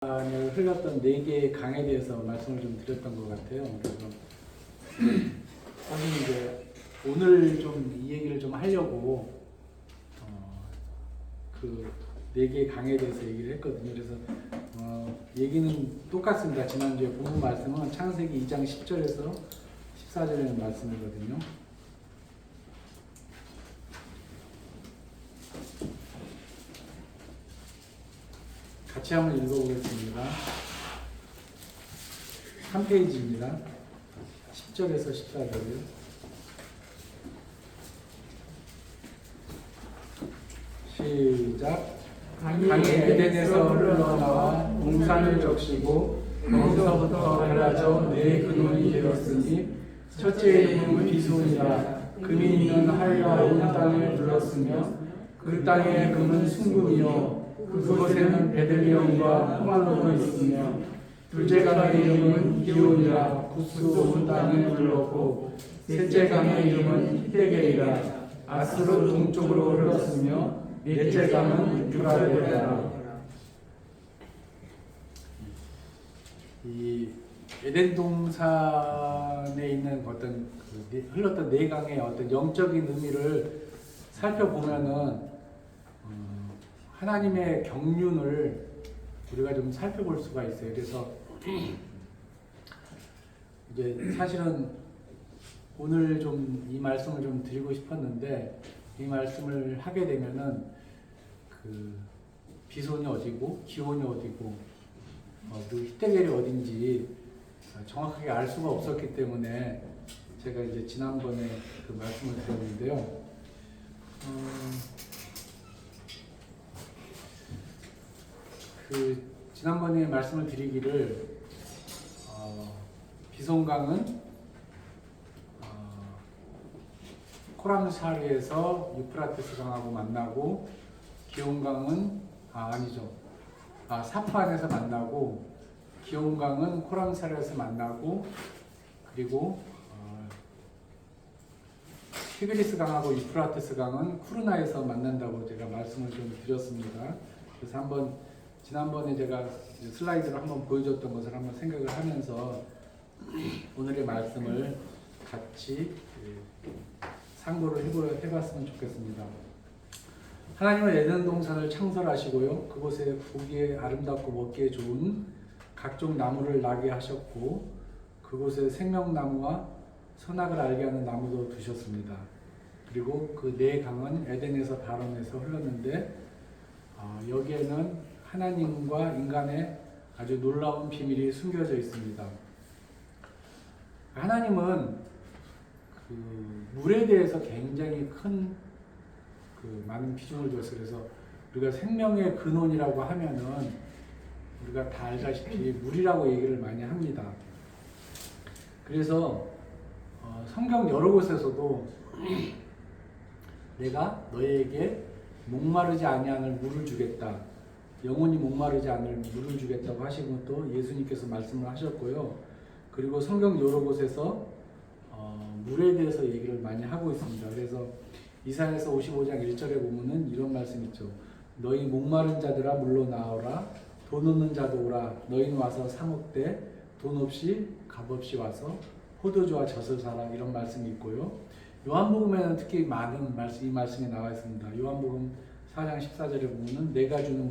흘렀던 네 개의 강에 대해서 말씀을 좀 드렸던 것 같아요. 그래서 사실 이제 오늘 좀 이 얘기를 좀 하려고 그 네 개의 강에 대해서 얘기를 했거든요. 그래서 얘기는 똑같습니다. 지난주에 본문 말씀은 창세기 2장 10절에서 14절의 말씀이거든요. 같이 한번 읽어보겠습니다. 3페이지입니다. 10절에서 14절이요. 시작. 강이 에덴에서 흘러나와 동산을 적시고 거기서부터 갈라져 네 근원이 되었으니 첫째 이름은 비손이라. 금이 있는 하루가 온 땅을 둘렀으며 그 땅의 금은 순금이요 그곳에는 베들리엄과 호말로도 있으며 둘째 강의 이름은 기온이라. 구스 온 땅을 둘렀고 셋째 강의 이름은 히데겔이라. 아스로 동쪽으로 흘렀으며 넷째 강은 유브라데라. 이 에덴 동산에 있는 어떤 흘렀던 네 강의 어떤 영적인 의미를 살펴보면은 하나님의 경륜을 우리가 좀 살펴볼 수가 있어요. 그래서 이제 사실은 오늘 좀 이 말씀을 좀 드리고 싶었는데 이 말씀을 하게 되면은 그 비손이 어디고 기온이 어디고 그 히데겔이 어딘지 정확하게 알 수가 없었기 때문에 제가 이제 지난번에 그 말씀을 드렸는데요. 그 지난번에 말씀을 드리기를 비손강은 코람사르에서 유프라테스 강하고 만나고 기온강은 사프안에서 만나고 기온강은 코람사르에서 만나고 그리고 티그리스 강하고 유프라테스 강은 쿠르나에서 만난다고 제가 말씀을 좀 드렸습니다. 그래서 한번 지난번에 제가 슬라이드로 한번 보여줬던 것을 한번 생각을 하면서 오늘의 말씀을 같이 상고를 해봤으면 좋겠습니다. 하나님은 에덴 동산을 창설하시고요. 그곳에 보기에 아름답고 먹기에 좋은 각종 나무를 나게 하셨고 그곳에 생명나무와 선악을 알게 하는 나무도 두셨습니다. 그리고 그 네 강은 에덴에서 바론에서 흘렀는데 여기에는 하나님과 인간의 아주 놀라운 비밀이 숨겨져 있습니다. 하나님은 그 물에 대해서 굉장히 큰 많은 비중을 줬어요. 그래서 우리가 생명의 근원이라고 하면은 우리가 다 알다시피 물이라고 얘기를 많이 합니다. 그래서 성경 여러 곳에서도 내가 너에게 목마르지 아니하는 물을 주겠다. 영원히 목마르지 않을 물을 주겠다고 하신 것도 예수님께서 말씀을 하셨고요. 그리고 성경 여러 곳에서 물에 대해서 얘기를 많이 하고 있습니다. 그래서 이사야서 55장 1절에 보면은 이런 말씀 있죠. 너희 목마른 자들아 물로 나오라. 돈 없는 자도 오라. 너희는 와서 사 먹되 돈 없이 값 없이 와서 포도주와 젖을 사라. 이런 말씀이 있고요. 요한복음에는 특히 많은 이 말씀이 나와 있습니다. 요한복음 4장 14절에 보면은 내가 주는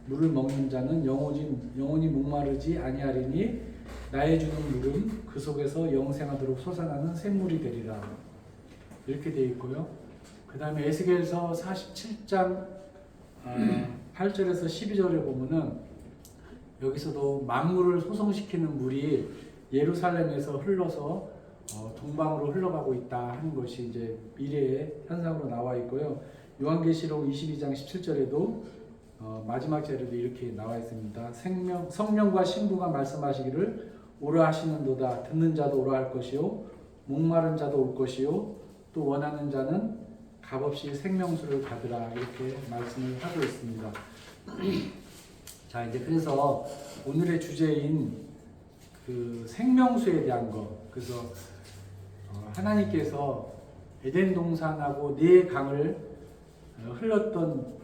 물을 먹는 자는 영원히 목마르지 아니하리니 나의 주는 물은 그 속에서 영생하도록 솟아나는 샘물이 되리라. 이렇게 되어 있고요. 그 다음에 에스겔서 47장 8절에서 12절에 보면은 여기서도 만물을 소성시키는 물이 예루살렘에서 흘러서 동방으로 흘러가고 있다 하는 것이 이제 미래의 현상으로 나와 있고요. 요한계시록 22장 17절에도 마지막 절에도 이렇게 나와 있습니다. 성령과 신부가 말씀하시기를 오라 하시는도다. 듣는 자도 오라 할 것이요 목마른 자도 올 것이요 또 원하는 자는 값없이 생명수를 받으라. 이렇게 말씀을 하고 있습니다. 자, 이제 그래서 오늘의 주제인 그 생명수에 대한 것, 그래서 하나님께서 에덴 동산하고 네 강을 흘렀던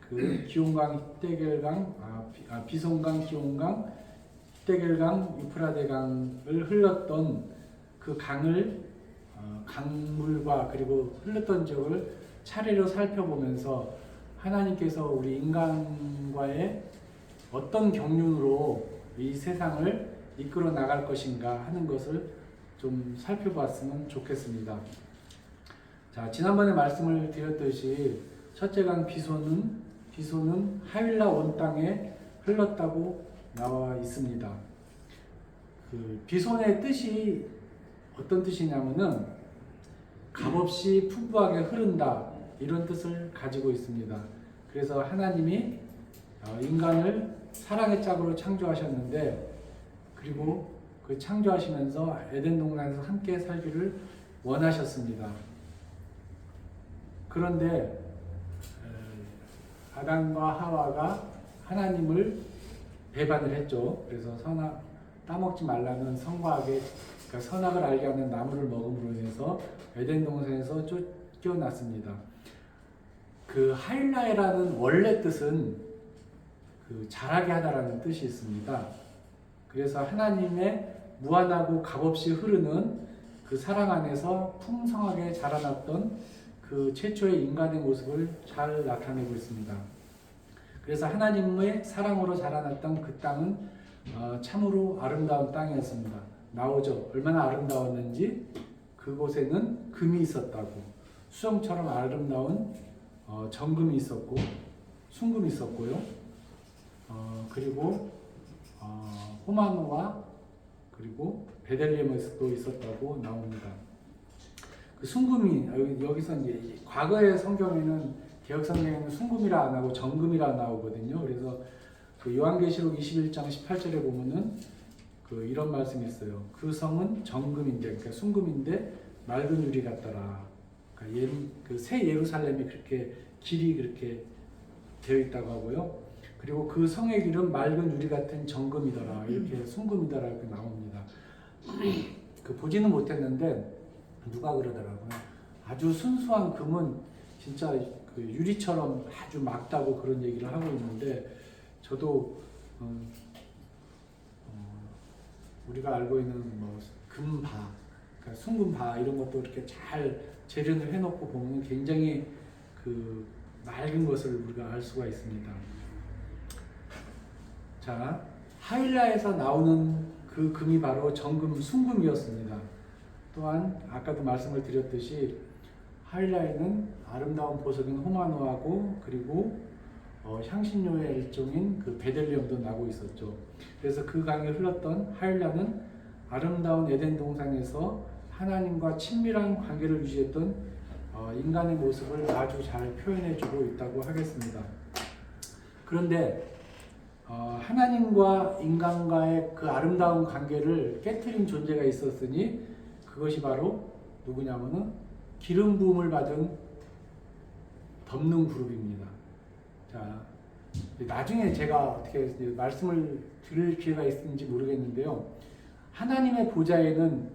그 기온강, 히데겔강, 비송강, 기온강, 히데겔강, 유프라데강을 흘렀던 그 강을 강물과 그리고 흘렀던 지역을 차례로 살펴보면서 하나님께서 우리 인간과의 어떤 경륜으로 이 세상을 이끌어 나갈 것인가 하는 것을 좀 살펴봤으면 좋겠습니다. 자, 지난번에 말씀을 드렸듯이 첫째 강 비소는 하윌라 온 땅에 흘렀다고 나와 있습니다. 그 비손의 뜻이 어떤 뜻이냐면은 값없이 풍부하게 흐른다 이런 뜻을 가지고 있습니다. 그래서 하나님이 인간을 사랑의 짝으로 창조하셨는데 그리고 그 창조하시면서 에덴 동산에서 함께 살기를 원하셨습니다. 그런데 아담과 하와가 하나님을 배반을 했죠. 그래서 따먹지 말라는 선과학의 그러니까 선악을 알게 하는 나무를 먹음으로 인해서 에덴 동산에서 쫓겨났습니다. 그 하일라이라는 원래 뜻은 그 자라게 하다라는 뜻이 있습니다. 그래서 하나님의 무한하고 값없이 흐르는 그 사랑 안에서 풍성하게 자라났던 그 최초의 인간의 모습을 잘 나타내고 있습니다. 그래서 하나님의 사랑으로 자라났던 그 땅은 참으로 아름다운 땅이었습니다. 나오죠. 얼마나 아름다웠는지 그곳에는 금이 있었다고 수정처럼 아름다운 정금이 있었고 순금이 있었고요. 그리고 호마노와 그리고 베들레헴에서도 있었다고 나옵니다. 그 순금이 여기서 이제 과거의 성경에는 개혁 성경에는 순금이라 안 하고 정금이라 나오거든요. 그래서 그 요한계시록 21장 18절에 보면은 그 이런 말씀이 있어요. 그 성은 정금인데, 그러니까 순금인데 맑은 유리 같더라. 그러니까 그 새 예루살렘이 그렇게 길이 그렇게 되어 있다고 하고요. 그리고 그 성의 길은 맑은 유리 같은 정금이더라. 이렇게 순금이더라 이렇게 나옵니다. 그 보지는 못했는데 누가 그러더라고요. 아주 순수한 금은 진짜 그 유리처럼 아주 맑다고 그런 얘기를 하고 있는데 저도 우리가 알고 있는 뭐 금바, 그러니까 순금바 이런 것도 이렇게 잘 재련을 해놓고 보면 굉장히 그 맑은 것을 우리가 알 수가 있습니다. 자, 하윌라에서 나오는 그 금이 바로 정금, 순금이었습니다. 또한 아까도 말씀을 드렸듯이 하윌라에는 아름다운 보석인 호마노하고 그리고 향신료의 일종인 그 베들레헴도 나고 있었죠. 그래서 그 강이 흘렀던 하윌라는 아름다운 에덴 동산에서 하나님과 친밀한 관계를 유지했던 인간의 모습을 아주 잘 표현해주고 있다고 하겠습니다. 그런데 하나님과 인간과의 그 아름다운 관계를 깨트린 존재가 있었으니 그것이 바로 누구냐면은 기름 부음을 받은 덮는 그룹입니다. 자, 나중에 제가 어떻게 말씀을 드릴 기회가 있는지 모르겠는데요. 하나님의 보좌에는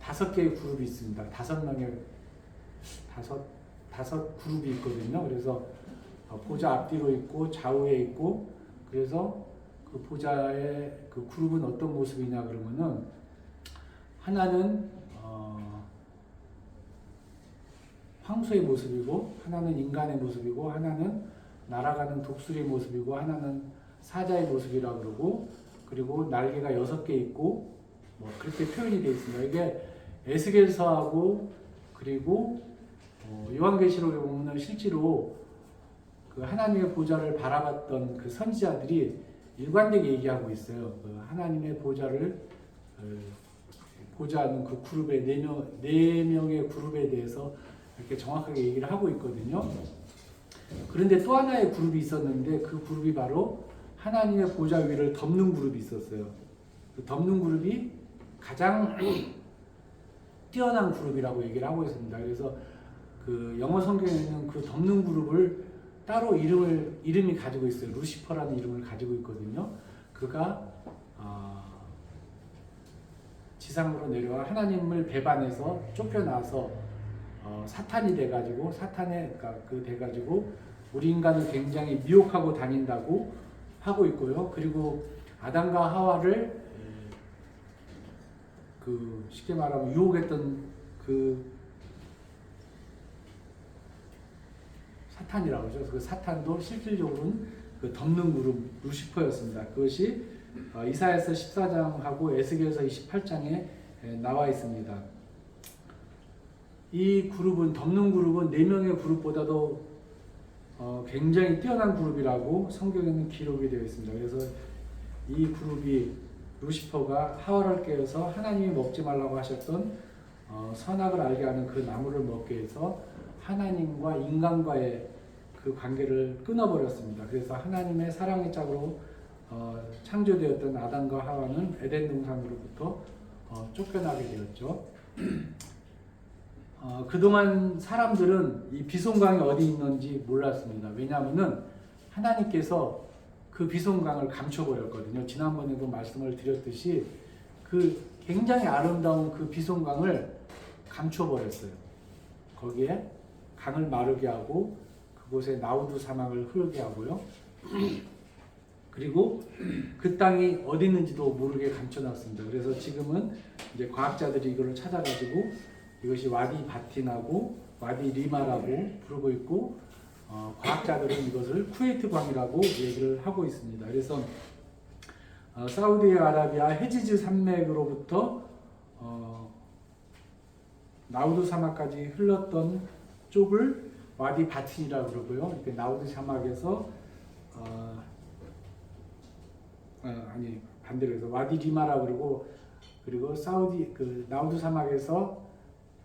5개의 그룹이 있습니다. 5명의 다섯 그룹이 있거든요. 그래서 보좌 앞뒤로 있고 좌우에 있고 그래서 그 보좌의 그 그룹은 어떤 모습이냐 그러면은 하나는 황소의 모습이고 하나는 인간의 모습이고 하나는 날아가는 독수리의 모습이고 하나는 사자의 모습이라고 그러고 그리고 날개가 6개 있고 뭐 그렇게 표현이 되어 있습니다. 이게 에스겔서하고 그리고 요한계시록에 보면 실제로 그 하나님의 보좌를 바라봤던 그 선지자들이 일관되게 얘기하고 있어요. 그 하나님의 보좌를 보좌하는 그 그룹의 4명의 그룹에 대해서 이렇게 정확하게 얘기를 하고 있거든요. 그런데 또 하나의 그룹이 있었는데 그 그룹이 바로 하나님의 보좌 위를 덮는 그룹이 있었어요. 그 덮는 그룹이 가장 뛰어난 그룹이라고 얘기를 하고 있습니다. 그래서 그 영어 성경에는 그 덮는 그룹을 따로 이름이 가지고 있어요. 루시퍼라는 이름을 가지고 있거든요. 그가 지상으로 내려와 하나님을 배반해서 쫓겨나서 사탄이 돼가지고 돼가지고 우리 인간을 굉장히 미혹하고 다닌다고 하고 있고요. 그리고 아담과 하와를 그 쉽게 말하면 유혹했던 그 사탄이라고 하죠. 그 사탄도 실질적으로는 그 덮는 그룹 루시퍼였습니다. 그것이 이사야서 14장하고 에스겔서 28장에 나와 있습니다. 이 그룹은 덮는 그룹은 4명의 그룹보다도 굉장히 뛰어난 그룹이라고 성경에는 기록이 되어 있습니다. 그래서 이 그룹이 루시퍼가 하와를 깨워서 하나님이 먹지 말라고 하셨던 선악을 알게 하는 그 나무를 먹게 해서 하나님과 인간과의 그 관계를 끊어버렸습니다. 그래서 하나님의 사랑의 짝으로 창조되었던 아담과 하와는 에덴 동산으로부터 쫓겨나게 되었죠. 그동안 사람들은 이 비송강이 어디 있는지 몰랐습니다. 왜냐하면 하나님께서 그 비송강을 감춰버렸거든요. 지난번에도 말씀을 드렸듯이 그 굉장히 아름다운 그 비송강을 감춰버렸어요. 거기에 강을 마르게 하고 그곳에 나우두 사막을 흐르게 하고요. 그리고 그 땅이 어디 있는지도 모르게 감춰놨습니다. 그래서 지금은 이제 과학자들이 이걸 찾아가지고 이것이 와디 바틴하고 와디 리마라고 부르고 있고 과학자들은 이것을 쿠웨이트 광이라고 얘기를 하고 있습니다. 그래서 사우디아라비아 헤지즈 산맥으로부터 나우드 사막까지 흘렀던 쪽을 와디 바틴이라고 그러고요. 이렇게 나우드 사막에서 아니 반대로 해서 와디 리마라고 그러고 그리고 사우디 그 나우드 사막에서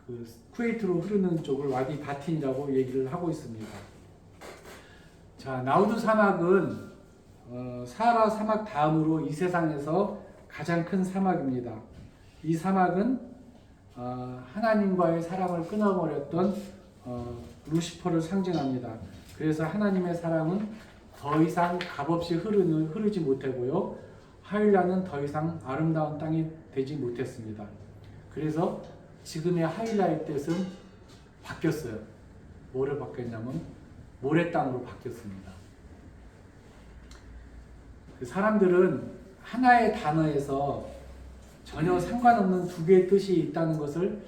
그 쿠웨이트로 흐르는 쪽을 와디 바틴이라고 얘기를 하고 있습니다. 자, 나우드 사막은 사하라 사막 다음으로 이 세상에서 가장 큰 사막입니다. 이 사막은 하나님과의 사랑을 끊어버렸던 루시퍼를 상징합니다. 그래서 하나님의 사랑은 더 이상 값없이 흐르지 못하고요. 하윌라는 더 이상 아름다운 땅이 되지 못했습니다. 그래서 지금의 하윌라의 뜻은 바뀌었어요. 뭐를 바뀌었냐면 모래 땅으로 바뀌었습니다. 그 사람들은 하나의 단어에서 전혀 상관없는 두 개의 뜻이 있다는 것을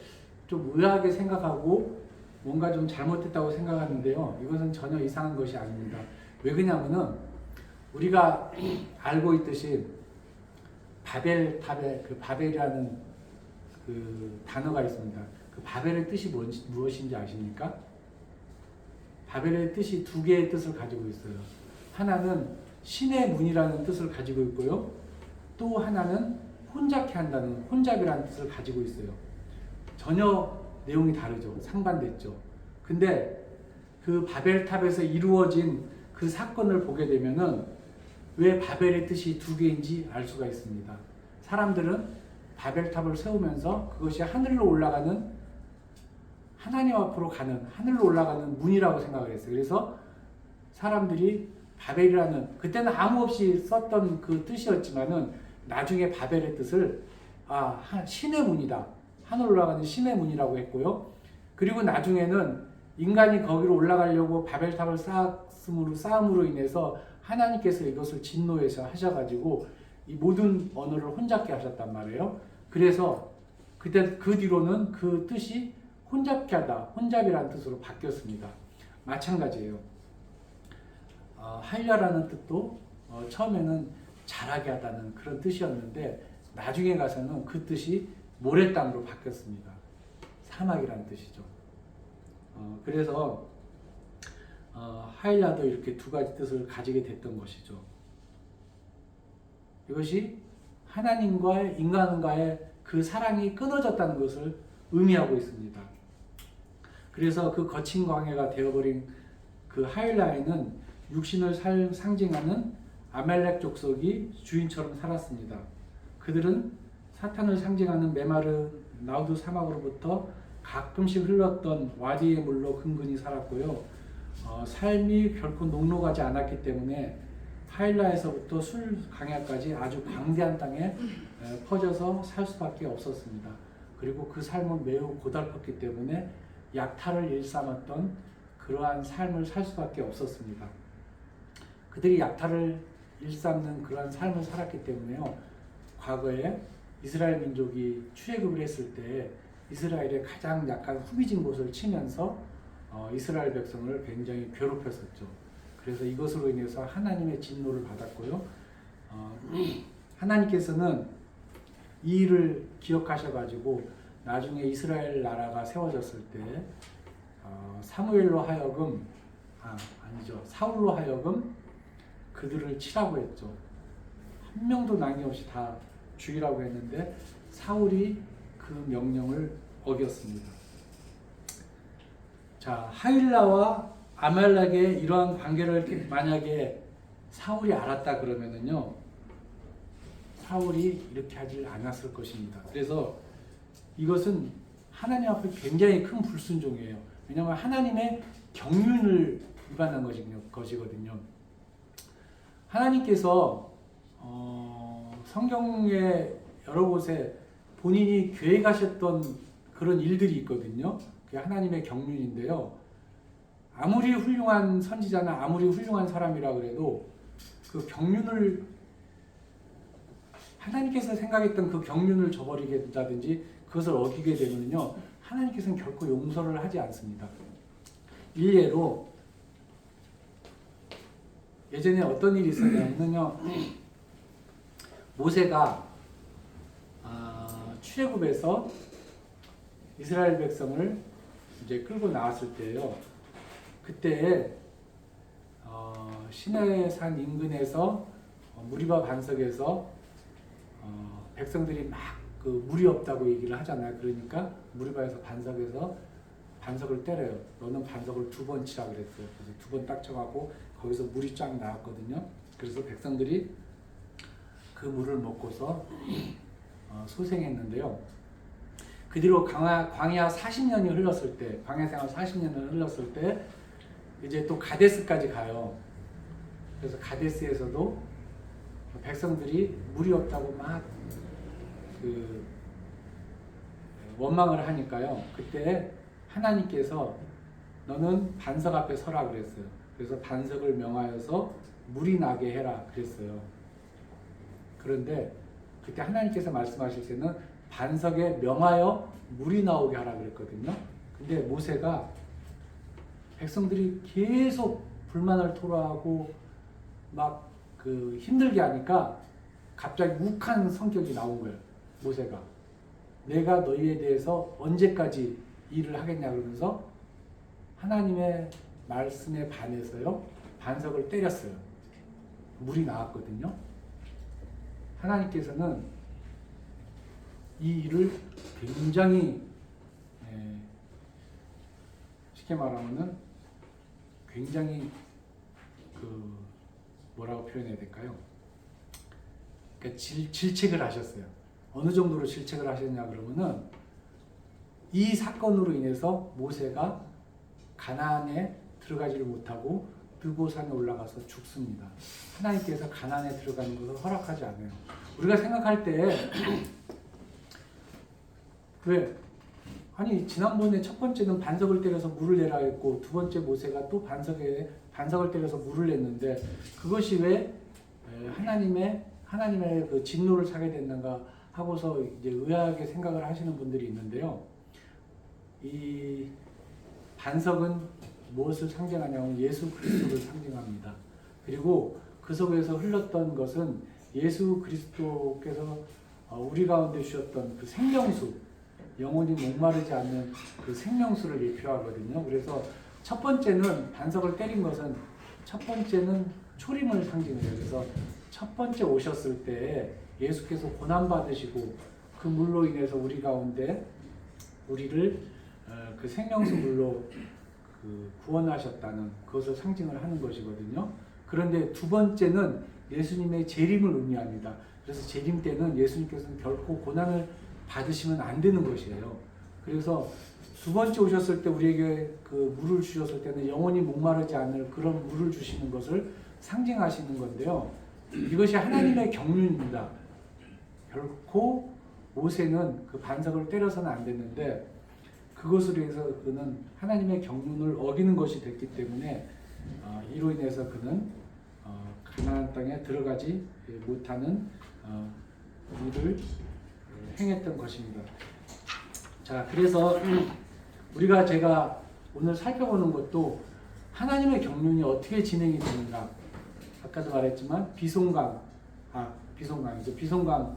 좀 의아하게 생각하고 뭔가 좀 잘못됐다고 생각하는데요. 이것은 전혀 이상한 것이 아닙니다. 왜 그러냐면은 우리가 알고 있듯이 바벨탑에 그 바벨이라는 그 단어가 있습니다. 그 바벨의 뜻이 무엇인지 아십니까? 바벨의 뜻이 두 개의 뜻을 가지고 있어요. 하나는 신의 문이라는 뜻을 가지고 있고요. 또 하나는 혼잡케 한다는 혼잡이라는 뜻을 가지고 있어요. 전혀 내용이 다르죠. 상반됐죠. 근데 그 바벨탑에서 이루어진 그 사건을 보게 되면은 왜 바벨의 뜻이 두 개인지 알 수가 있습니다. 사람들은 바벨탑을 세우면서 그것이 하늘로 올라가는 하나님 앞으로 가는 하늘로 올라가는 문이라고 생각을 했어요. 그래서 사람들이 바벨이라는 그때는 아무 없이 썼던 그 뜻이었지만은 나중에 바벨의 뜻을 신의 문이다. 하늘로 올라가는 신의 문이라고 했고요. 그리고 나중에는 인간이 거기로 올라가려고 바벨탑을 쌓음으로 인해서 하나님께서 이것을 진노해서 하셔가지고 이 모든 언어를 혼잡게 하셨단 말이에요. 그래서 그때 그 뒤로는 그 뜻이 혼잡케 하다, 혼잡이라는 뜻으로 바뀌었습니다. 마찬가지예요. 하일라라는 뜻도 처음에는 자라게 하다는 그런 뜻이었는데 나중에 가서는 그 뜻이 모래 땅으로 바뀌었습니다. 사막이라는 뜻이죠. 그래서 하일라도 이렇게 두 가지 뜻을 가지게 됐던 것이죠. 이것이 하나님과 인간과의 그 사랑이 끊어졌다는 것을 의미하고 있습니다. 그래서 그 거친 광야가 되어버린 그 하일라에는 육신을 상징하는 아멜렉 족속이 주인처럼 살았습니다. 그들은 사탄을 상징하는 메마른 나우드 사막으로부터 가끔씩 흘렀던 와디의 물로 근근히 살았고요. 삶이 결코 녹록하지 않았기 때문에 하일라에서부터 술 강야까지 아주 광대한 땅에 퍼져서 살 수밖에 없었습니다. 그리고 그 삶은 매우 고달팠기 때문에 약탈을 일삼았던 그러한 삶을 살 수밖에 없었습니다. 그들이 약탈을 일삼는 그러한 삶을 살았기 때문에요. 과거에 이스라엘 민족이 출애굽을 했을 때 이스라엘의 가장 약간 후비진 곳을 치면서 이스라엘 백성을 굉장히 괴롭혔었죠. 그래서 이것으로 인해서 하나님의 진노를 받았고요. 하나님께서는 이 일을 기억하셔가지고 나중에 이스라엘 나라가 세워졌을 때 사무엘로 하여금 사울로 하여금 그들을 치라고 했죠. 한 명도 남김없이 다 죽이라고 했는데 사울이 그 명령을 어겼습니다. 자, 하일라와 아말렉의 이러한 관계를 만약에 사울이 알았다 그러면은요, 사울이 이렇게 하질 않았을 것입니다. 그래서 이것은 하나님 앞에 굉장히 큰 불순종이에요. 왜냐하면 하나님의 경륜을 위반한 것이거든요. 하나님께서 성경의 여러 곳에 본인이 계획하셨던 그런 일들이 있거든요. 그게 하나님의 경륜인데요. 아무리 훌륭한 선지자나 아무리 훌륭한 사람이라 그래도 그 경륜을 하나님께서 생각했던 그 경륜을 저버리게 된다든지 그것을 어기게 되면요, 하나님께서는 결코 용서를 하지 않습니다. 일례로 예전에 어떤 일이 있었냐면요, 모세가 출애굽에서 이스라엘 백성을 이제 끌고 나왔을 때요, 그때 시내 산 인근에서 무리바 반석에서 백성들이 막 그 물이 없다고 얘기를 하잖아요. 그러니까 무리바에서 반석을 때려요. 너는 반석을 2번 치라 그랬어요. 그래서 2번 딱 쳐갖고 거기서 물이 쫙 나왔거든요. 그래서 백성들이 그 물을 먹고서 소생했는데요. 그 뒤로 광야 40년이 흘렀을 때, 광야 생활 40년을 흘렀을 때 이제 또 가데스까지 가요. 그래서 가데스에서도 백성들이 물이 없다고 막 원망을 하니까요. 그때 하나님께서 너는 반석 앞에 서라 그랬어요. 그래서 반석을 명하여서 물이 나게 해라 그랬어요. 그런데 그때 하나님께서 말씀하실 때는 반석에 명하여 물이 나오게 하라 그랬거든요. 근데 모세가 백성들이 계속 불만을 토로하고 막 힘들게 하니까 갑자기 욱한 성격이 나온 거예요. 모세가 내가 너희에 대해서 언제까지 일을 하겠냐 그러면서 하나님의 말씀에 반해서요, 반석을 때렸어요. 물이 나왔거든요. 하나님께서는 이 일을 굉장히 쉽게 말하면은 굉장히 뭐라고 표현해야 될까요? 그러니까 질책을 하셨어요. 어느 정도로 질책을 하셨냐 그러면은 이 사건으로 인해서 모세가 가나안에 들어가지를 못하고 느고산에 올라가서 죽습니다. 하나님께서 가나안에 들어가는 것을 허락하지 않아요. 우리가 생각할 때 왜? 아니 지난번에 첫 번째는 반석을 때려서 물을 내라 했고 두 번째 모세가 또 반석을 때려서 물을 냈는데 그것이 왜 하나님의 그 진노를 사게 됐는가 하고서 이제 의아하게 생각을 하시는 분들이 있는데요. 이 반석은 무엇을 상징하냐면 예수 그리스도를 상징합니다. 그리고 그 속에서 흘렀던 것은 예수 그리스도께서 우리 가운데 주셨던 그 생명수, 영원히 목마르지 않는 그 생명수를 예표하거든요. 그래서 첫 번째는 반석을 때린 것은 첫 번째는 초림을 상징해요. 그래서 첫 번째 오셨을 때 예수께서 고난 받으시고 그 물로 인해서 우리 가운데 우리를 그 생명수 물로 구원하셨다는 그것을 상징을 하는 것이거든요. 그런데 두 번째는 예수님의 재림을 의미합니다. 그래서 재림 때는 예수님께서는 결코 고난을 받으시면 안 되는 것이에요. 그래서 두 번째 오셨을 때 우리에게 그 물을 주셨을 때는 영원히 목마르지 않을 그런 물을 주시는 것을 상징하시는 건데요. 이것이 하나님의 경륜입니다. 결코 모세는 그 반석을 때려서는 안 됐는데 그것으로 해서 그는 하나님의 경륜을 어기는 것이 됐기 때문에 이로 인해서 그는 가나안 땅에 들어가지 못하는 일을 행했던 것입니다. 자, 그래서 제가 오늘 살펴보는 것도 하나님의 경륜이 어떻게 진행이 되는가. 아까도 말했지만 비송강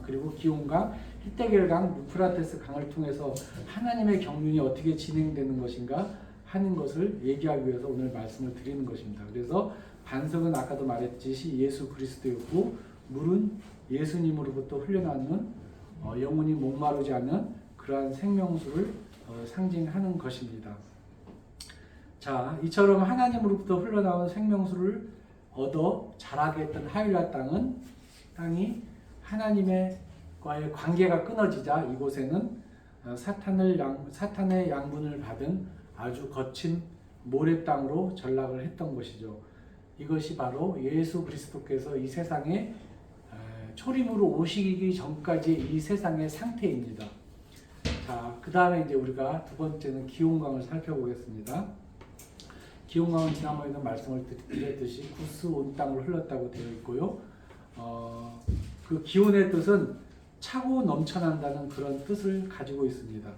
그리고 기온강, 히데겔강, 유프라테스 강을 통해서 하나님의 경륜이 어떻게 진행되는 것인가 하는 것을 얘기하기 위해서 오늘 말씀을 드리는 것입니다. 그래서 반석은 아까도 말했듯이 예수 그리스도였고 물은 예수님으로부터 흘러나오는 영원히 목마르지 않는 그러한 생명수를 상징하는 것입니다. 자, 이처럼 하나님으로부터 흘러나온 생명수를 얻어 자라게 했던 하윌라 땅이 하나님과의 관계가 끊어지자 이곳에는 사탄의 양분을 받은 아주 거친 모래 땅으로 전락을 했던 것이죠. 이것이 바로 예수 그리스도께서 이 세상에 초림으로 오시기 전까지 이 세상의 상태입니다. 자, 그 다음에 이제 우리가 두 번째는 기온강을 살펴보겠습니다. 기온강은 지난번에도 말씀을 드렸듯이 구스 온 땅으로 흘렀다고 되어 있고요. 그 기온의 뜻은 차고 넘쳐난다는 그런 뜻을 가지고 있습니다.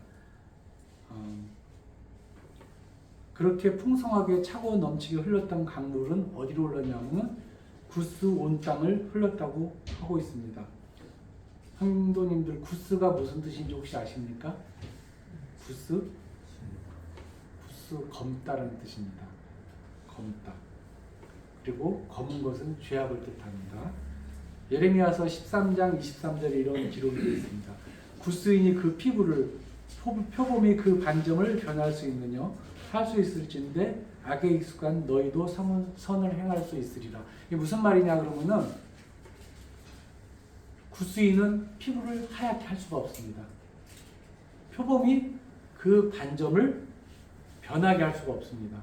그렇게 풍성하게 차고 넘치게 흘렀던 강물은 어디로 흘렀냐면 구스 온 땅을 흘렀다고 하고 있습니다. 성도님들, 구스가 무슨 뜻인지 혹시 아십니까? 구스 검다라는 뜻입니다. 검다. 그리고 검은 것은 죄악을 뜻합니다. 예레미야서 13장 23절에 이런 기록이 되어 있습니다. 구스인이 그 피부를 표범이 그 반점을 변할 수 있느냐 할 수 있을진데 악에 익숙한 너희도 선을 행할 수 있으리라. 이게 무슨 말이냐 그러면은 구스인은 피부를 하얗게 할 수가 없습니다. 표범이 그 반점을 변하게 할 수가 없습니다.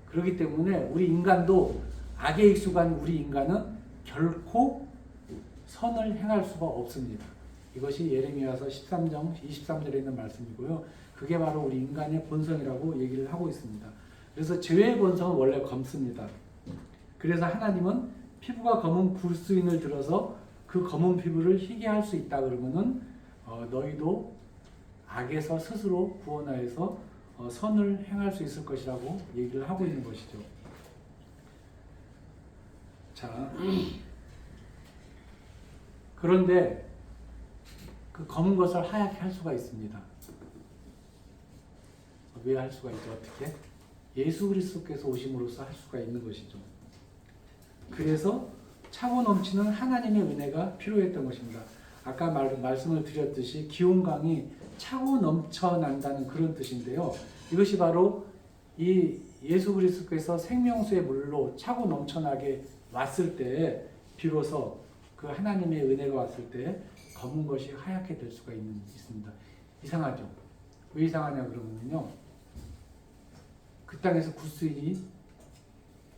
그렇기 때문에 우리 인간도 악에 익숙한 우리 인간은 결코 선을 행할 수가 없습니다. 이것이 예레미야서 13장 23절에 있는 말씀이고요. 그게 바로 우리 인간의 본성이라고 얘기를 하고 있습니다. 그래서 죄의 본성은 원래 검습니다. 그래서 하나님은 피부가 검은 구스인을 들어서 그 검은 피부를 희게 할 수 있다 그러면은 너희도 악에서 스스로 구원하여서 선을 행할 수 있을 것이라고 얘기를 하고 있는 것이죠. 자, 그런데 그 검은 것을 하얗게 할 수가 있습니다. 왜 할 수가 있죠? 어떻게? 예수 그리스도께서 오심으로써 할 수가 있는 것이죠. 그래서 차고 넘치는 하나님의 은혜가 필요했던 것입니다. 아까 말씀을 드렸듯이 기온강이 차고 넘쳐난다는 그런 뜻인데요. 이것이 바로 이 예수 그리스도께서 생명수의 물로 차고 넘쳐나게 왔을 때 비로소 그 하나님의 은혜가 왔을 때 검은 것이 하얗게 될 수가 있습니다. 이상하죠? 왜 이상하냐 그러면요. 그 땅에서 구스인이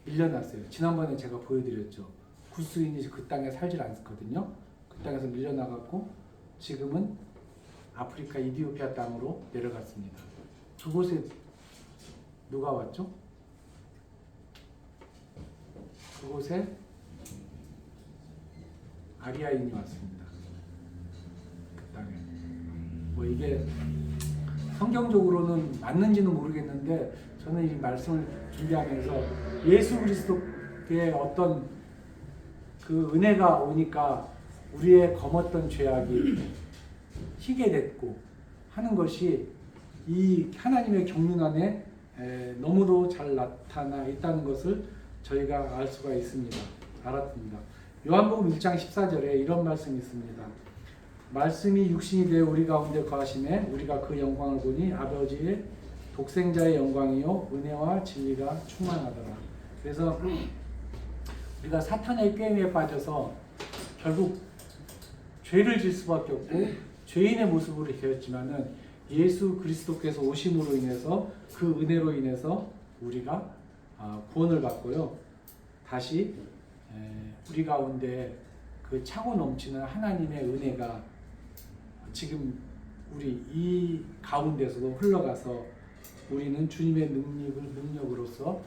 밀려났어요. 지난번에 제가 보여드렸죠. 구스인이 그 땅에 살질 않거든요. 그 땅에서 밀려나갔고 지금은 아프리카 이디오피아 땅으로 내려갔습니다. 그곳에 누가 왔죠? 그곳에 아리아인이 왔습니다. 그 땅에. 뭐 이게 성경적으로는 맞는지는 모르겠는데 저는 이 말씀을 준비하면서 예수 그리스도의 어떤 그 은혜가 오니까 우리의 검었던 죄악이 희게 됐고 하는 것이 이 하나님의 경륜 안에 너무도 잘 나타나 있다는 것을 저희가 알 수가 있습니다. 알았습니다. 요한복음 1장 14절에 이런 말씀이 있습니다. 말씀이 육신이 되어 우리 가운데 거하심에 우리가 그 영광을 보니 아버지의 독생자의 영광이요 은혜와 진리가 충만하더라. 그래서 우리가 사탄의 꾀임에 빠져서 결국 죄를 질 수밖에 없고 죄인의 모습으로 되었지만은 예수 그리스도께서 오심으로 인해서 그 은혜로 인해서 우리가 구원을 받고요. 다시 우리 가운데 그 차고 넘치는 하나님의 은혜가 지금 우리 이 가운데서도 흘러가서 우리는 주님의 능력으로서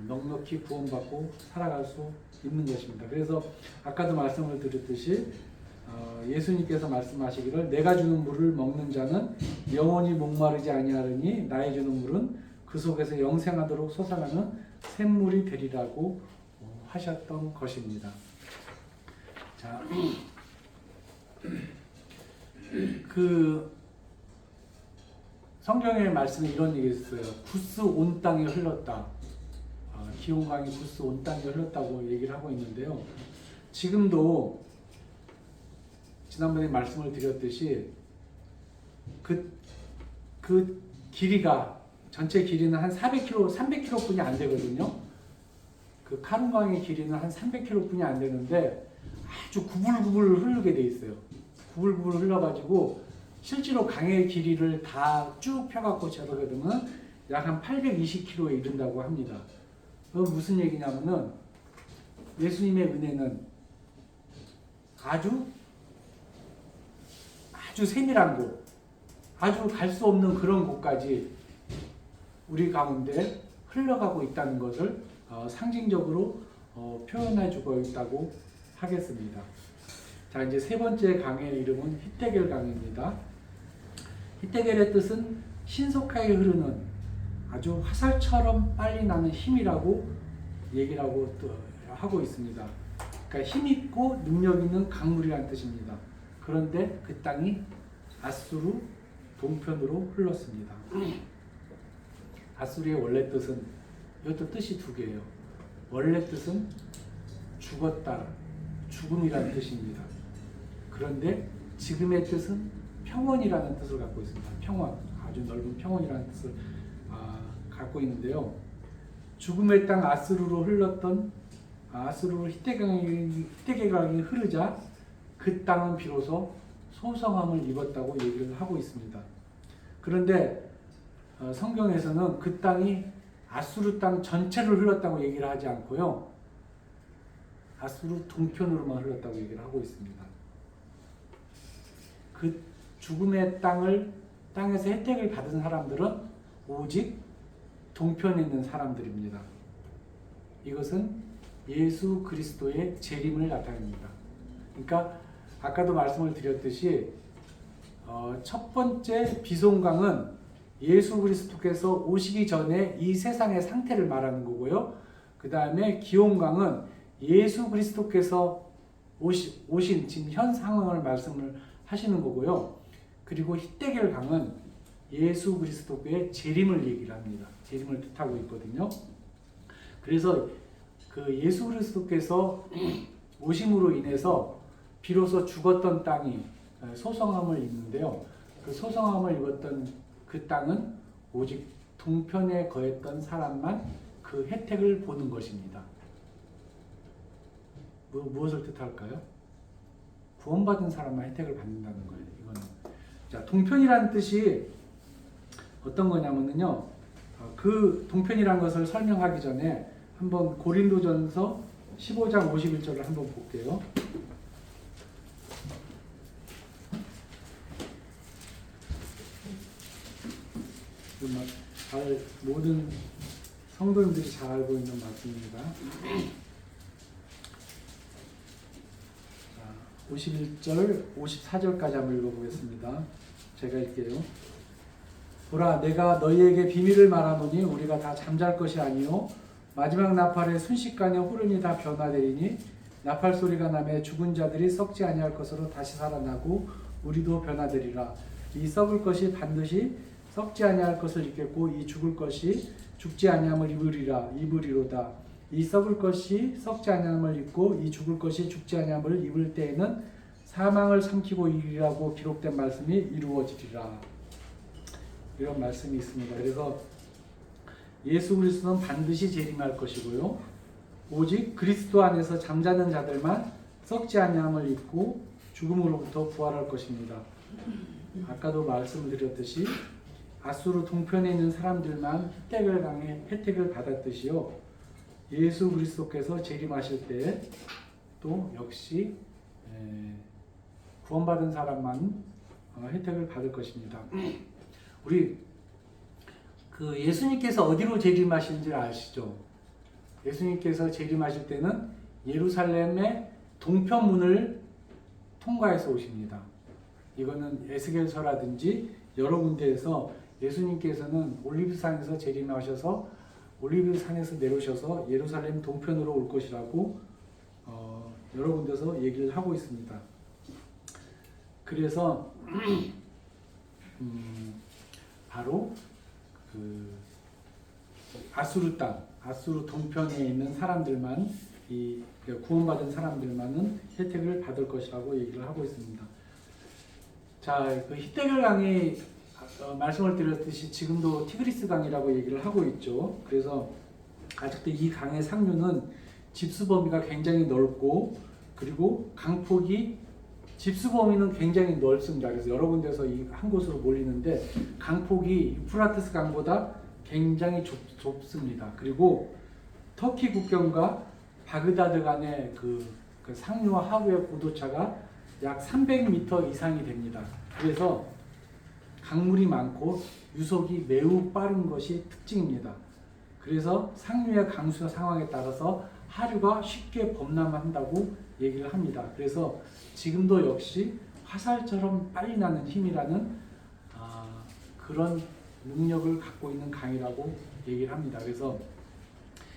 넉넉히 구원받고 살아갈 수 있는 것입니다. 그래서 아까도 말씀을 드렸듯이 예수님께서 말씀하시기를 내가 주는 물을 먹는 자는 영원히 목마르지 아니하리니 나의 주는 물은 그 속에서 영생하도록 솟아나는 샘물이 되리라고 하셨던 것입니다. 자, 그 성경의 말씀에 이런 얘기 있어요. 구스 온 땅에 흘렀다. 기온강이 구스 온 땅에 흘렀다고 얘기를 하고 있는데요. 지금도 지난번에 말씀을 드렸듯이 그 길이가 전체 길이는 한 300km 뿐이 안 되거든요. 그 카룬강의 길이는 한 300km 뿐이 안 되는데 아주 구불구불 흐르게 돼 있어요. 구불구불 흘러가지고 실제로 강의 길이를 다 쭉 펴갖고 재보게 되면 약 한 820km에 이른다고 합니다. 그건 무슨 얘기냐면은 예수님의 은혜는 아주 세밀한 곳, 아주 갈 수 없는 그런 곳까지 우리 가운데 흘러가고 있다는 것을 상징적으로 표현해주고 있다고 하겠습니다. 자, 이제 세 번째 강의 이름은 히데겔 강입니다. 히데겔의 뜻은 신속하게 흐르는 아주 화살처럼 빨리 나는 힘이라고 얘기를 하고 있습니다. 그러니까 힘 있고 능력 있는 강물이라는 뜻입니다. 그런데 그 땅이 아수르 동편으로 흘렀습니다. 아수르의 원래 뜻은, 이것도 뜻이 두 개예요. 원래 뜻은 죽었다, 죽음이라는 뜻입니다. 그런데 지금의 뜻은 평원이라는 뜻을 갖고 있습니다. 평원, 아주 넓은 평원이라는 뜻을 갖고 있는데요. 죽음의 땅 아수르로 흘렀던 아수르로 히데겔강이 흐르자 그 땅은 비로소 소성함을 입었다고 얘기를 하고 있습니다. 그런데 성경에서는 그 땅이 아수르 땅 전체를 흘렀다고 얘기를 하지 않고요. 아수르 동편으로만 흘렀다고 얘기를 하고 있습니다. 그 죽음의 땅에서 혜택을 받은 사람들은 오직 동편에 있는 사람들입니다. 이것은 예수 그리스도의 재림을 나타냅니다. 그러니까 아까도 말씀을 드렸듯이 첫 번째 비송강은 예수 그리스도께서 오시기 전에 이 세상의 상태를 말하는 거고요. 그 다음에 기온강은 예수 그리스도께서 오신 지금 현 상황을 말씀을 하시는 거고요. 그리고 히데겔 강은 예수 그리스도의 재림을 얘기를 합니다. 재림을 뜻하고 있거든요. 그래서 그 예수 그리스도께서 오심으로 인해서 비로소 죽었던 땅이 소성함을 입는데요. 그 소성함을 입었던 그 땅은 오직 동편에 거했던 사람만 그 혜택을 보는 것입니다. 무엇을 뜻할까요? 구원받은 사람만 혜택을 받는다는 거예요. 이거는. 자, 동편이라는 뜻이 어떤 거냐면요. 그 동편이라는 것을 설명하기 전에 한번 고린도전서 15장 51절을 한번 볼게요. 모든 성도님들이 잘 알고 있는 말씀입니다. 51절, 54절까지 한번 읽어보겠습니다. 제가 읽게요. 보라, 내가 너희에게 비밀을 말하노니 우리가 다 잠잘 것이 아니요 마지막 나팔의 순식간에 호련이 다 변화되리니 나팔 소리가 나매 죽은 자들이 썩지 아니할 것으로 다시 살아나고 우리도 변화되리라. 이 썩을 것이 반드시 썩지 아니할 것을 입겠고 이 죽을 것이 죽지 아니함을 입으리로다. 이 썩을 것이 썩지 아니함을 입고 이 죽을 것이 죽지 아니함을 입을 때에는 사망을 삼키고 이리라고 기록된 말씀이 이루어지리라. 이런 말씀이 있습니다. 그래서 예수 그리스도는 반드시 재림할 것이고요. 오직 그리스도 안에서 잠자는 자들만 썩지 아니함을 입고 죽음으로부터 부활할 것입니다. 아까도 말씀드렸듯이 아수르 동편에 있는 사람들만 히데겔 강의 혜택을 받았듯이요. 예수 그리스도께서 재림하실 때 또 역시 구원받은 사람만 혜택을 받을 것입니다. 우리 그 예수님께서 어디로 재림하시는지 아시죠? 예수님께서 재림하실 때는 예루살렘의 동편문을 통과해서 오십니다. 이거는 에스겔서라든지 여러 군데에서 예수님께서는 올리브산에서 재림하셔서 올리브산에서 내려오셔서 예루살렘 동편으로 올 것이라고 여러 군데서 얘기를 하고 있습니다. 그래서 바로 그 아수르 땅, 아수르 동편에 있는 사람들만 이 구원받은 사람들만은 혜택을 받을 것이라고 얘기를 하고 있습니다. 자, 그 히데겔 강이 말씀을 드렸듯이 지금도 티그리스 강이라고 얘기를 하고 있죠. 그래서 아직도 이 강의 상류는 집수 범위가 굉장히 넓고 그리고 강폭이 집수 범위는 굉장히 넓습니다. 그래서 여러 군데서 이 한 곳으로 몰리는데 강폭이 유프라테스 강보다 굉장히 좁습니다. 그리고 터키 국경과 바그다드 간의 그 상류와 하부의 고도차가 약 300m 이상이 됩니다. 그래서 강물이 많고 유속이 매우 빠른 것이 특징입니다. 그래서 상류의 강수 상황에 따라서 하류가 쉽게 범람한다고 얘기를 합니다. 그래서 지금도 역시 화살처럼 빨리 나는 힘이라는 그런 능력을 갖고 있는 강이라고 얘기를 합니다. 그래서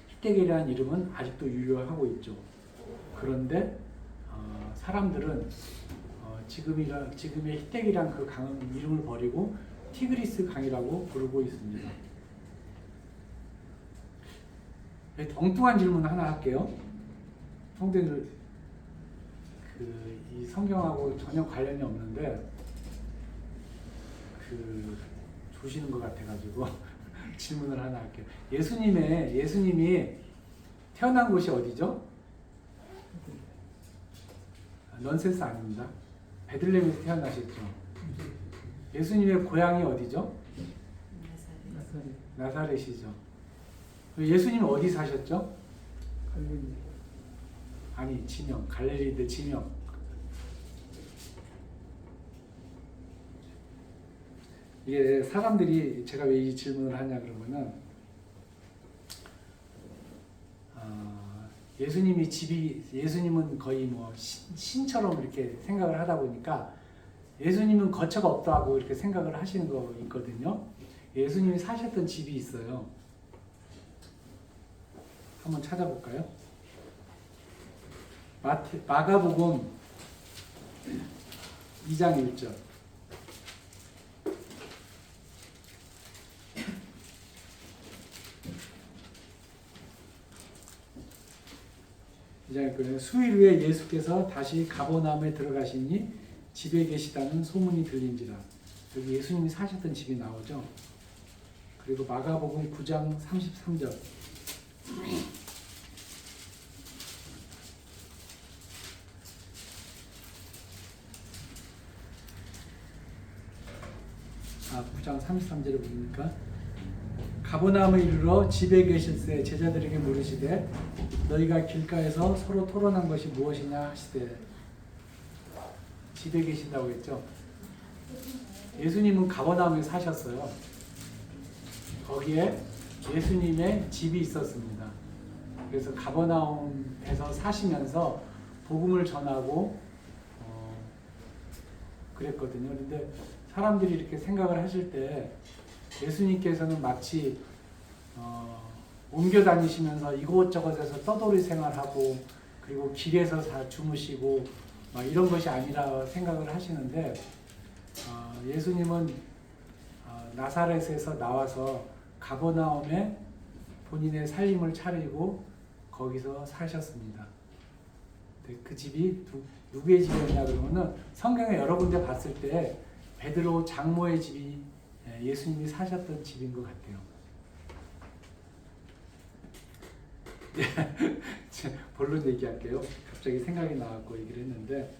히데겔이라는 이름은 아직도 유효하고 있죠. 그런데 사람들은 지금의 히데겔이라는 그 강은 이름을 버리고 티그리스 강이라고 부르고 있습니다. 엉뚱한 질문 하나 할게요. 성도님들 이 성경하고 전혀 관련이 없는데 조시는 것 같아가지고 질문을 하나 할게요. 예수님이 태어난 곳이 어디죠? 넌센스 아닙니다. 베들레헴에서 태어나셨죠. 예수님의 고향이 어디죠? 나사렛이죠. 예수님은 어디 사셨죠? 갈릴리. 아니, 지명. 갈릴리인데 지명. 이게 사람들이 제가 왜 이 질문을 하냐 그러면은 예수님은 거의 뭐 신처럼 이렇게 생각을 하다 보니까 예수님은 거처가 없다고 이렇게 생각을 하시는 거 있거든요. 예수님이 사셨던 집이 있어요. 한번 찾아볼까요? 마가복음 2장 1절. 수일 후에 예수께서 다시 가버나움에 들어가시니 집에 계시다는 소문이 들린지라. 여기 예수님이 사셨던 집이 나오죠. 그리고 마가복음 9장 33절. 아, 9장 33절에 보니까 가버나움에 이르러 집에 계실새 제자들에게 물으시되 너희가 길가에서 서로 토론한 것이 무엇이냐 하시되. 집에 계신다고 했죠. 예수님은 가버나움에 사셨어요. 거기에 예수님의 집이 있었습니다. 그래서 가버나움에서 사시면서 복음을 전하고 그랬거든요. 그런데 사람들이 이렇게 생각을 하실 때 예수님께서는 마치 옮겨 다니시면서 이곳저곳에서 떠돌이 생활하고 그리고 길에서 다 주무시고 막 이런 것이 아니라 생각을 하시는데 예수님은 나사렛에서 나와서 가버나움에 본인의 살림을 차리고 거기서 사셨습니다. 그 집이 누구의 집이었냐 그러면은 성경에 여러 군데 봤을 때 베드로 장모의 집이 예수님이 사셨던 집인 것 같아요. 본론 얘기할게요. 갑자기 생각이 나갖고 얘기를 했는데,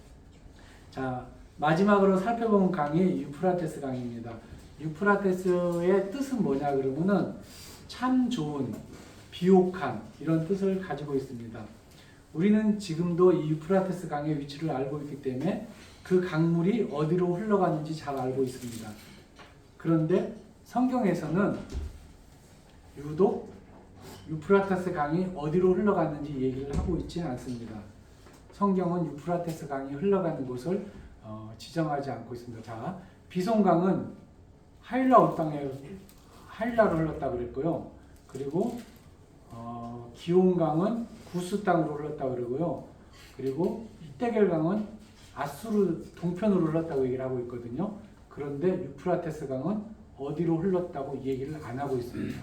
자 마지막으로 살펴본 강이 유프라테스 강입니다. 유프라테스의 뜻은 뭐냐 그러면은 참 좋은, 비옥한 이런 뜻을 가지고 있습니다. 우리는 지금도 이 유프라테스 강의 위치를 알고 있기 때문에 그 강물이 어디로 흘러가는지 잘 알고 있습니다. 그런데 성경에서는 유독 유프라테스 강이 어디로 흘러갔는지 얘기를 하고 있지 않습니다. 성경은 유프라테스 강이 흘러가는 곳을 지정하지 않고 있습니다. 자, 비송강은 하일라 땅에 하일라로 흘렀다고 그랬고요. 그리고 기온강은 구스 땅으로 흘렀다고 그러고요. 그리고 히데겔강은 아수르 동편으로 흘렀다고 얘기를 하고 있거든요. 그런데 유프라테스 강은 어디로 흘렀다고 얘기를 안 하고 있습니다.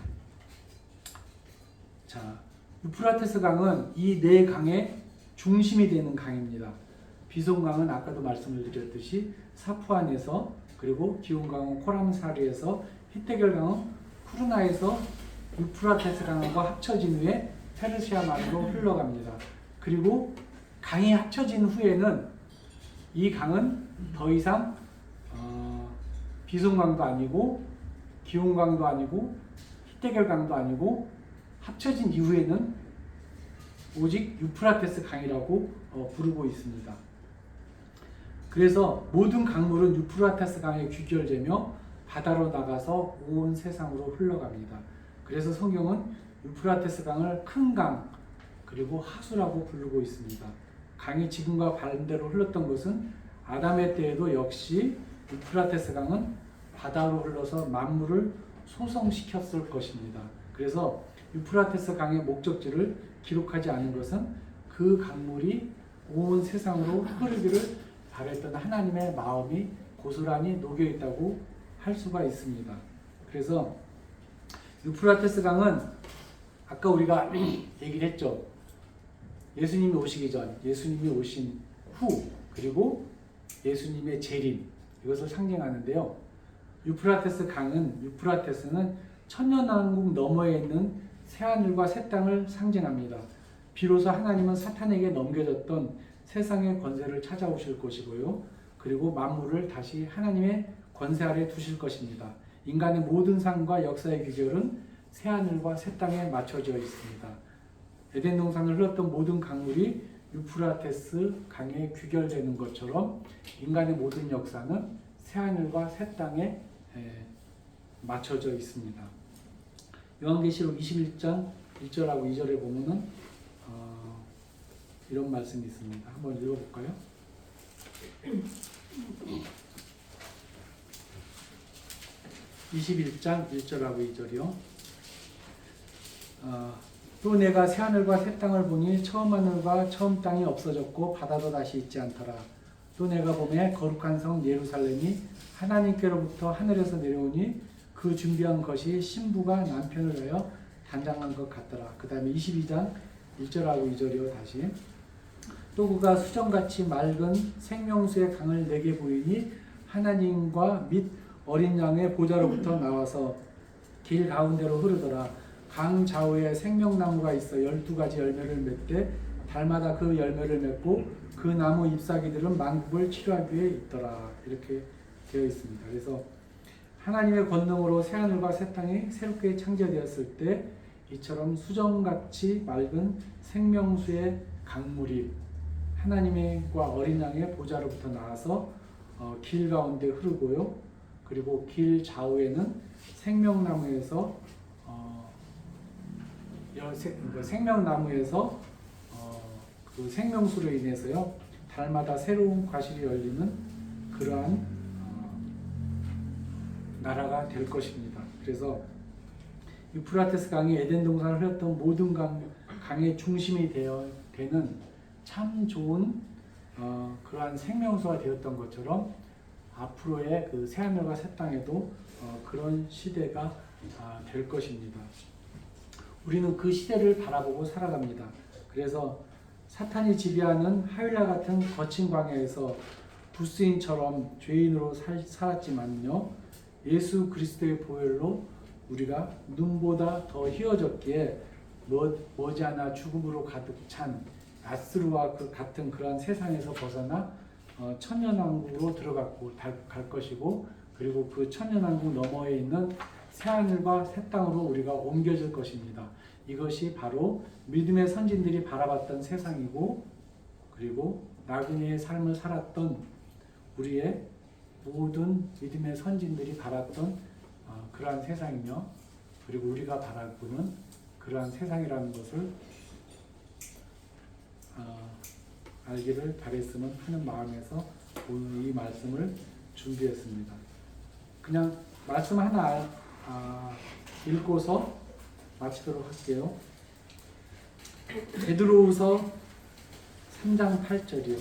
자, 유프라테스 강은 이 네 강의 중심이 되는 강입니다. 비송강은 아까도 말씀을 드렸듯이 사푸안에서, 그리고 기온강은 코람사리에서, 히데겔강은 쿠르나에서 유프라테스 강과 합쳐진 후에 페르시아만으로 흘러갑니다. 그리고 강이 합쳐진 후에는 이 강은 더 이상 비송강도 아니고 기온강도 아니고 히데겔강도 아니고 합쳐진 이후에는 오직 유프라테스 강이라고 부르고 있습니다. 그래서 모든 강물은 유프라테스 강에 귀결되며 바다로 나가서 온 세상으로 흘러갑니다. 그래서 성경은 유프라테스 강을 큰 강, 그리고 하수라고 부르고 있습니다. 강이 지금과 반대로 흘렀던 것은 아담의 때에도 역시 유프라테스 강은 바다로 흘러서 만물을 소성시켰을 것입니다. 그래서 유프라테스 강의 목적지를 기록하지 않은 것은 그 강물이 온 세상으로 흐르기를 바랬던 하나님의 마음이 고스란히 녹여 있다고 할 수가 있습니다. 그래서 유프라테스 강은 아까 우리가 얘기를 했죠. 예수님이 오시기 전, 예수님이 오신 후, 그리고 예수님의 재림, 이것을 상징하는데요. 유프라테스는 천년왕국 너머에 있는 새하늘과 새 땅을 상징합니다. 비로소 하나님은 사탄에게 넘겨졌던 세상의 권세를 찾아오실 것이고요. 그리고 만물을 다시 하나님의 권세 아래 두실 것입니다. 인간의 모든 삶과 역사의 귀결은 새하늘과 새 땅에 맞춰져 있습니다. 에덴 동산을 흘렀던 모든 강물이 유프라테스 강에 귀결되는 것처럼 인간의 모든 역사는 새하늘과 새 땅에 맞춰져 있습니다. 요한계시록 21장 1절하고 2절에 보면은 이런 말씀이 있습니다. 한번 읽어볼까요? 21장 1절하고 2절이요. 또 내가 새하늘과 새 땅을 보니 처음 하늘과 처음 땅이 없어졌고 바다도 다시 있지 않더라. 또 내가 보매 거룩한 성 예루살렘이 하나님께로부터 하늘에서 내려오니 그 준비한 것이 신부가 남편을 위하여 단장한 것 같더라. 그 다음에 22장 1절하고 2절이요. 다시 또 그가 수정같이 맑은 생명수의 강을 내게 보이니 하나님과 및 어린 양의 보좌로부터 나와서 길 가운데로 흐르더라. 강 좌우에 생명나무가 있어 12가지 열매를 맺되 달마다 그 열매를 맺고 그 나무 잎사귀들은 만국을 치료하기 위해 있더라. 이렇게 되어 있습니다. 그래서 하나님의 권능으로 새하늘과 새 땅이 새롭게 창조되었을 때 이처럼 수정같이 맑은 생명수의 강물이 하나님과 어린 양의 보좌로부터 나와서 길 가운데 흐르고요. 그리고 길 좌우에는 생명나무에서 생명나무에서 그 생명수로 인해서요 달마다 새로운 과실이 열리는 그러한 나라가 될 것입니다. 그래서 유프라테스 강이 에덴 동산을 흘렸던 모든 강의 중심이 되는 참 좋은 그러한 생명수가 되었던 것처럼 앞으로의 그 새하늘과 새 땅에도 그런 시대가 될 것입니다. 우리는 그 시대를 바라보고 살아갑니다. 그래서 사탄이 지배하는 하윌라 같은 거친 광야에서 부스인처럼 죄인으로 살았지만요, 예수 그리스도의 보혈로 우리가 눈보다 더 희어졌기에 머지않아 죽음으로 가득 찬 아스루와 그 같은 그러한 세상에서 벗어나 천년왕국으로 갈 것이고, 그리고 그 천년왕국 너머에 있는 새하늘과 새 땅으로 우리가 옮겨질 것입니다. 이것이 바로 믿음의 선진들이 바라봤던 세상이고, 그리고 나그네의 삶을 살았던 우리의 모든 믿음의 선진들이 바랐던 그러한 세상이며, 그리고 우리가 바라보는 그러한 세상이라는 것을 알기를 바랬으면 하는 마음에서 오늘 이 말씀을 준비했습니다. 그냥 말씀 하나 읽고서 마치도록 할게요. 베드로후서 3장 8절이요.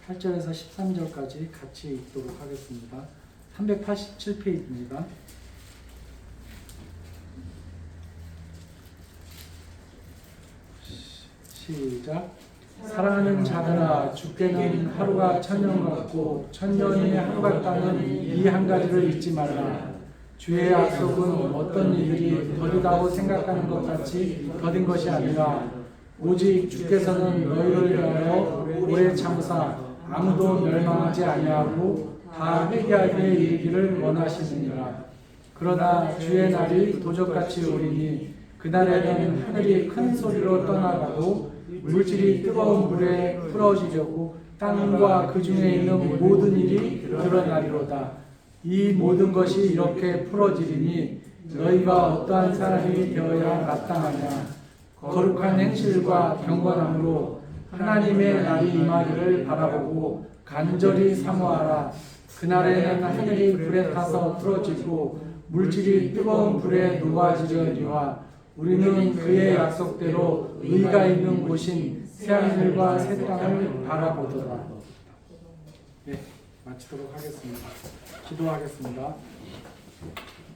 (8절에서) (13절까지) 같이 읽도록 하겠습니다. 387페이지입니다. 시작. 사랑하는 자들아, 주께는 하루가 천년 같고 천년이 하루 같다는 이 한 가지를 잊지 말라. 주의 약속은 어떤 이들이 더디다고 생각하는 것 같이 더딘 것이 아니라 오직 주께서는 너희를 위하여 오래 참으사 아무도 멸망하지 아니하고 다 회개하게 이르기를 원하시느니라. 그러나 주의 날이 도적같이 오리니 그날에는 하늘이 큰 소리로 떠나가고 물질이 뜨거운 물에 풀어지려고 땅과 그 중에 있는 모든 일이 드러나리로다. 이 모든 것이 이렇게 풀어지리니 너희가 어떠한 사람이 되어야 마땅하냐. 거룩한 행실과 경건함으로 하나님의 날이 임하기를 바라보고 간절히 사모하라. 그날에는 하늘이 불에 타서 풀어지고 물질이 뜨거운 불에 녹아지려니와 우리는 그의 약속대로 의가 있는 곳인 새하늘과 새 땅을 바라보더라. 네, 마치도록 하겠습니다. 기도하겠습니다.